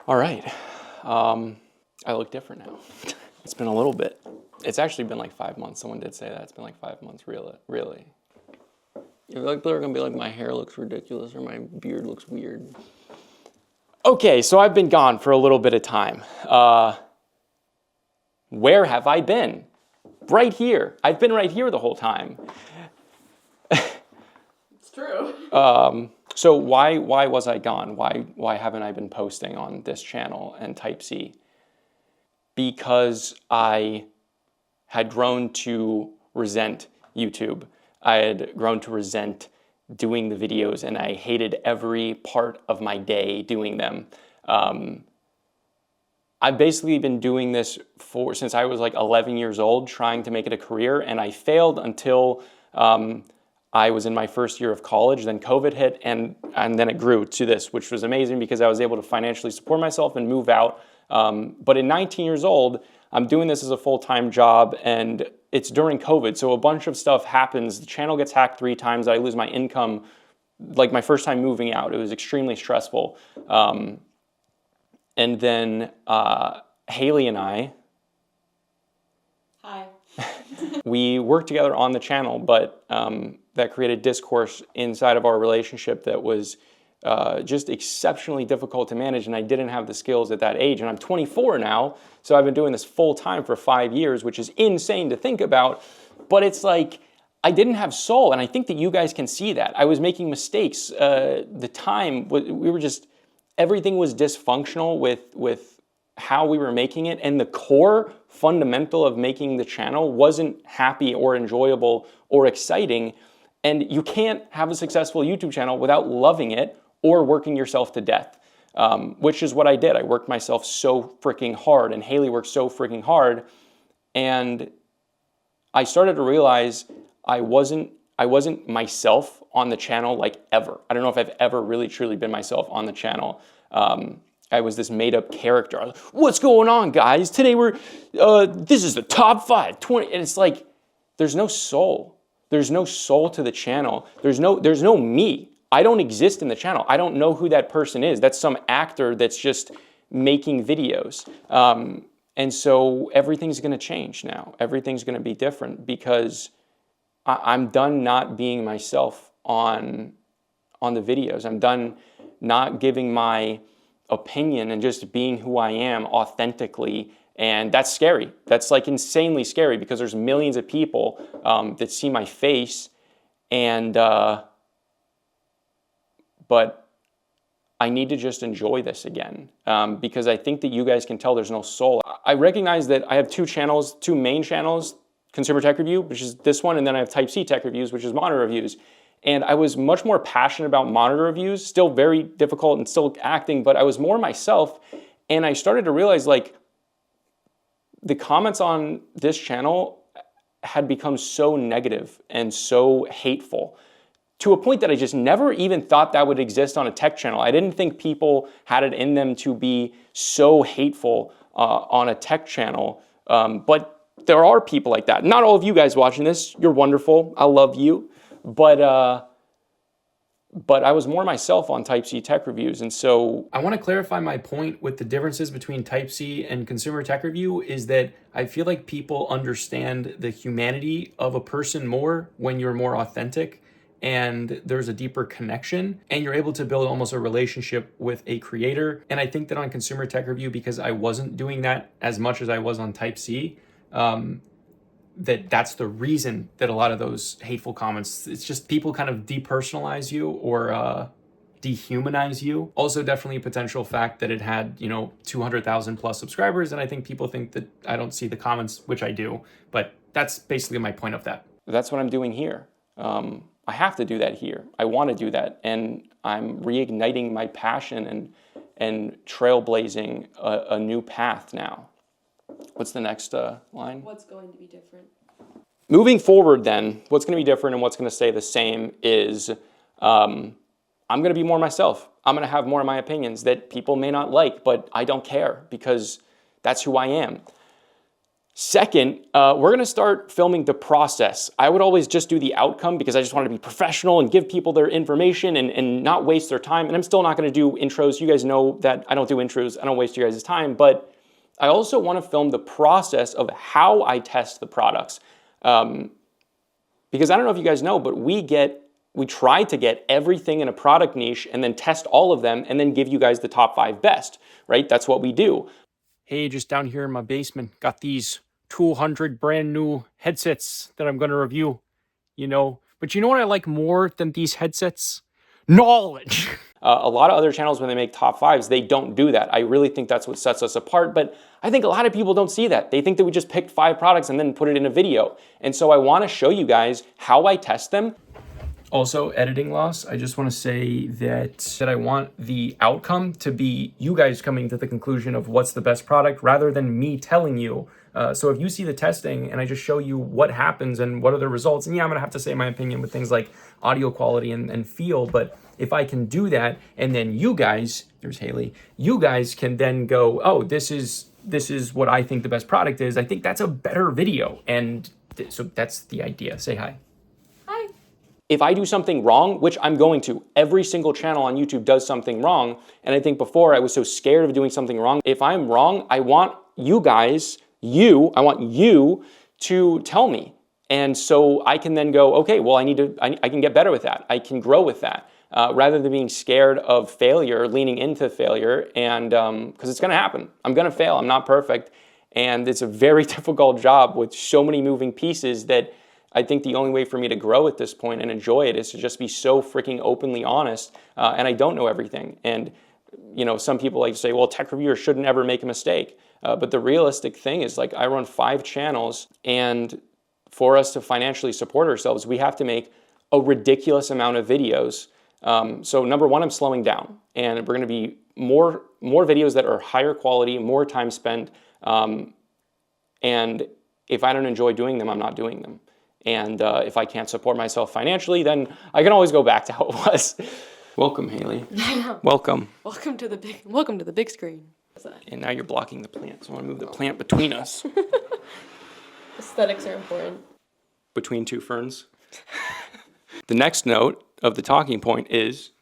All right. I look different now. It's been a little bit. It's actually been like 5 months. Someone did say that. It's been like 5 months, really. You're like, they're gonna be like, my hair looks ridiculous or my beard looks weird. Okay, so I've been gone for a little bit of time. Where have I been? Right here. I've been right here the whole time. It's true. So why was I gone? Why haven't I been posting on this channel and Type C? Because I had grown to resent YouTube. I had grown to resent doing the videos, and I hated every part of my day doing them. I've basically been doing this since I was like 11 years old, trying to make it a career, and I failed until I was in my first year of college. Then COVID hit, and then it grew to this, which was amazing because I was able to financially support myself and move out. But at 19 years old, I'm doing this as a full-time job, and it's during COVID, so a bunch of stuff happens. The channel gets hacked 3 times. I lose my income, like my first time moving out. It was extremely stressful. And then Haley and I, Hi. we worked together on the channel, but that created discourse inside of our relationship that was just exceptionally difficult to manage, and I didn't have the skills at that age. And I'm 24 now, so I've been doing this full time for 5 years, which is insane to think about, but it's like, I didn't have soul, and I think that you guys can see that. I was making mistakes. The time, we were just, everything was dysfunctional with how we were making it, and the core fundamental of making the channel wasn't happy or enjoyable or exciting. And you can't have a successful YouTube channel without loving it or working yourself to death, which is what I did. I worked myself so freaking hard, and Haley worked so freaking hard, and I started to realize I wasn't myself on the channel like ever. I don't know if I've ever really truly been myself on the channel. I was this made up character. What's going on, guys? Today this is the top 5, 20, and it's like, there's no soul. There's no soul to the channel. There's no me. I don't exist in the channel. I don't know who that person is. That's some actor that's just making videos. And so everything's gonna change now. Everything's gonna be different because I'm done not being myself on the videos. I'm done not giving my opinion and just being who I am authentically. And that's scary. That's like insanely scary because there's millions of people that see my face, and but I need to just enjoy this again because I think that you guys can tell there's no soul. I recognize that I have 2 channels, 2 main channels, Consumer Tech Review, which is this one, and then I have Type C Tech Reviews, which is monitor reviews. And I was much more passionate about monitor reviews, still very difficult and still acting, but I was more myself. And I started to realize like the comments on this channel had become so negative and so hateful to a point that I just never even thought that would exist on a tech channel. I didn't think people had it in them to be so hateful on a tech channel, but there are people like that. Not all of you guys watching this, you're wonderful, I love you, but I was more myself on Type C Tech Reviews. And so I want to clarify my point with the differences between Type C and Consumer Tech Review is that I feel like people understand the humanity of a person more when you're more authentic, and there's a deeper connection, and you're able to build almost a relationship with a creator. And I think that on Consumer Tech Review, because I wasn't doing that as much as I was on Type C, that's the reason that a lot of those hateful comments, it's just people kind of depersonalize you or dehumanize you. Also, definitely a potential fact that it had, 200,000 plus subscribers, and I think people think that I don't see the comments, which I do, but that's basically my point of that. That's what I'm doing here. I have to do that here. I want to do that, and I'm reigniting my passion and trailblazing a new path now. What's the next line? What's going to be different? Moving forward then, what's going to be different and what's going to stay the same is I'm going to be more myself. I'm going to have more of my opinions that people may not like, but I don't care because that's who I am. Second, we're going to start filming the process. I would always just do the outcome because I just wanted to be professional and give people their information and not waste their time. And I'm still not going to do intros. You guys know that I don't do intros. I don't waste you guys' time. But I also want to film the process of how I test the products. Because I don't know if you guys know, but we try to get everything in a product niche and then test all of them and then give you guys the top 5 best, right? That's what we do. Hey, just down here in my basement, got these 200 brand new headsets that I'm going to review, But you know what I like more than these headsets? Knowledge. A lot of other channels, when they make top 5s, they don't do that. I really think that's what sets us apart, but I think a lot of people don't see that. They think that we just picked 5 products and then put it in a video. And so I want to show you guys how I test them. Also, editing loss, I just want to say that I want the outcome to be you guys coming to the conclusion of what's the best product rather than me telling you. So if you see the testing and I just show you what happens and what are the results, and yeah, I'm going to have to say my opinion with things like audio quality and feel, but if I can do that and then you guys, there's Haley, you guys can then go, oh, this is what I think the best product is, I think that's a better video. And so that's the idea. Say hi. If I do something wrong, which I'm going to, every single channel on YouTube does something wrong. And I think before I was so scared of doing something wrong. If I'm wrong, I want you guys, I want you to tell me. And so I can then go, okay, well, I can get better with that. I can grow with that. Rather than being scared of failure, leaning into failure, and because it's going to happen. I'm going to fail. I'm not perfect. And it's a very difficult job with so many moving pieces that I think the only way for me to grow at this point and enjoy it is to just be so freaking openly honest. And I don't know everything. And, some people like to say, well, tech reviewers shouldn't ever make a mistake. But the realistic thing is, like, I run 5 channels, and for us to financially support ourselves, we have to make a ridiculous amount of videos. So number one, I'm slowing down, and we're going to be more videos that are higher quality, more time spent. And if I don't enjoy doing them, I'm not doing them. And if I can't support myself financially, then I can always go back to how it was. Welcome, Haley. Welcome. Welcome to the big screen. And now you're blocking the plant, so I want to move the plant between us. Aesthetics are important. Between 2 ferns. The next note of the talking point is,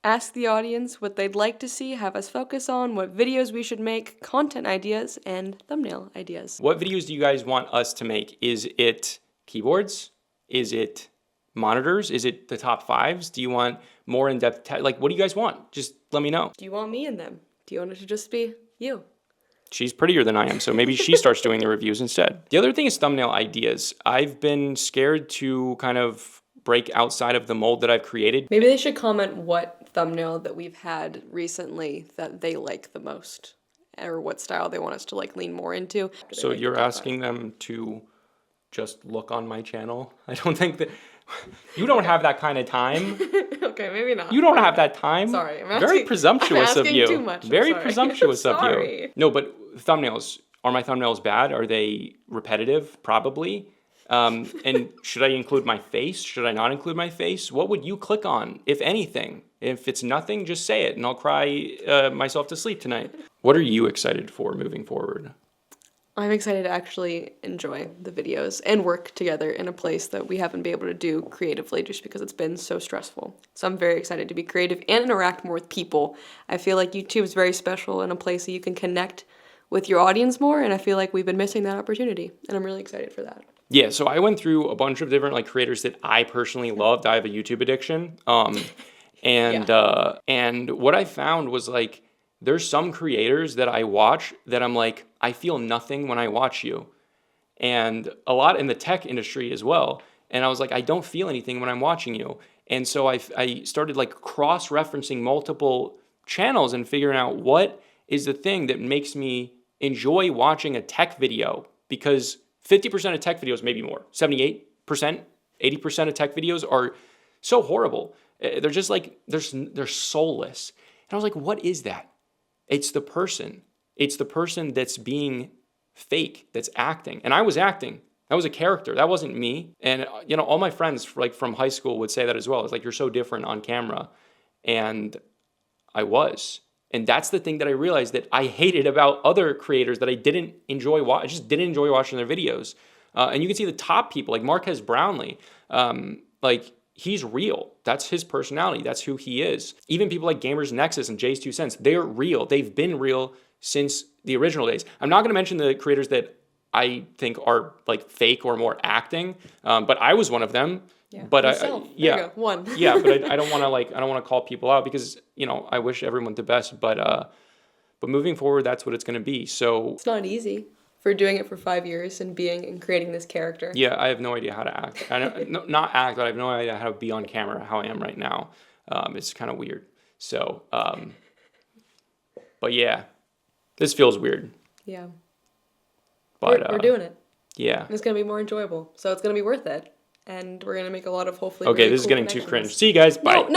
ask the audience what they'd like to see, have us focus on, what videos we should make, content ideas, and thumbnail ideas. What videos do you guys want us to make? Is it keyboards? Is it monitors? Is it the top 5s? Do you want more in-depth what do you guys want? Just let me know. Do you want me in them? Do you want it to just be you? She's prettier than I am, so maybe she starts doing the reviews instead. The other thing is thumbnail ideas. I've been scared to kind of break outside of the mold that I've created. Maybe they should comment what thumbnail that we've had recently that they like the most, or what style they want us to lean more into. So you're asking them to just look on my channel? I don't think that... You don't have that kind of time. Okay, maybe not. You don't have that time. Sorry. Very presumptuous of you. Too much. Very presumptuous of sorry. you. No, but thumbnails. Are my thumbnails bad? Are they repetitive? Probably. And should I include my face? Should I not include my face? What would you click on, if anything? If it's nothing, just say it, and I'll cry myself to sleep tonight. What are you excited for moving forward? I'm excited to actually enjoy the videos and work together in a place that we haven't been able to do creatively just because it's been so stressful. So I'm very excited to be creative and interact more with people. I feel like YouTube is very special and a place that you can connect with your audience more, and I feel like we've been missing that opportunity, and I'm really excited for that. Yeah, so I went through a bunch of different creators that I personally loved. I have a YouTube addiction. And what I found was there's some creators that I watch that I'm like, I feel nothing when I watch you. And a lot in the tech industry as well. And I was like, I don't feel anything when I'm watching you. And so I started cross-referencing multiple channels and figuring out what is the thing that makes me enjoy watching a tech video. Because 50% of tech videos, maybe more, 78%, 80% of tech videos are so horrible. They're just they're soulless. And I was like, what is that? It's the person. It's the person that's being fake, that's acting. And I was acting. That was a character. That wasn't me. And, all my friends from high school would say that as well. It's you're so different on camera. And I was. And that's the thing that I realized that I hated about other creators that I didn't enjoy. I just didn't enjoy watching their videos. And you can see the top people like Marquez Brownlee, like he's real. That's his personality. That's who he is. Even people like Gamers Nexus and Jay's 2 Cents, they're real. They've been real since the original days. I'm not going to mention the creators that I think are like fake or more acting, but I was one of them. Yeah. But Myself. There you go. One. yeah, but I don't want to I don't want to call people out because I wish everyone the best. But moving forward, that's what it's going to be. So It's not easy for doing it for 5 years and being and creating this character. yeah, I have no idea how to act. Not act, but I have no idea how to be on camera. How I am right now, it's kind of weird. So, but yeah, this feels weird. Yeah. But We're doing it. Yeah. And it's going to be more enjoyable. So it's going to be worth it. And we're going to make a lot of hopefully Okay, really this is cool getting too cringe. connections. See you guys. Bye. No, no.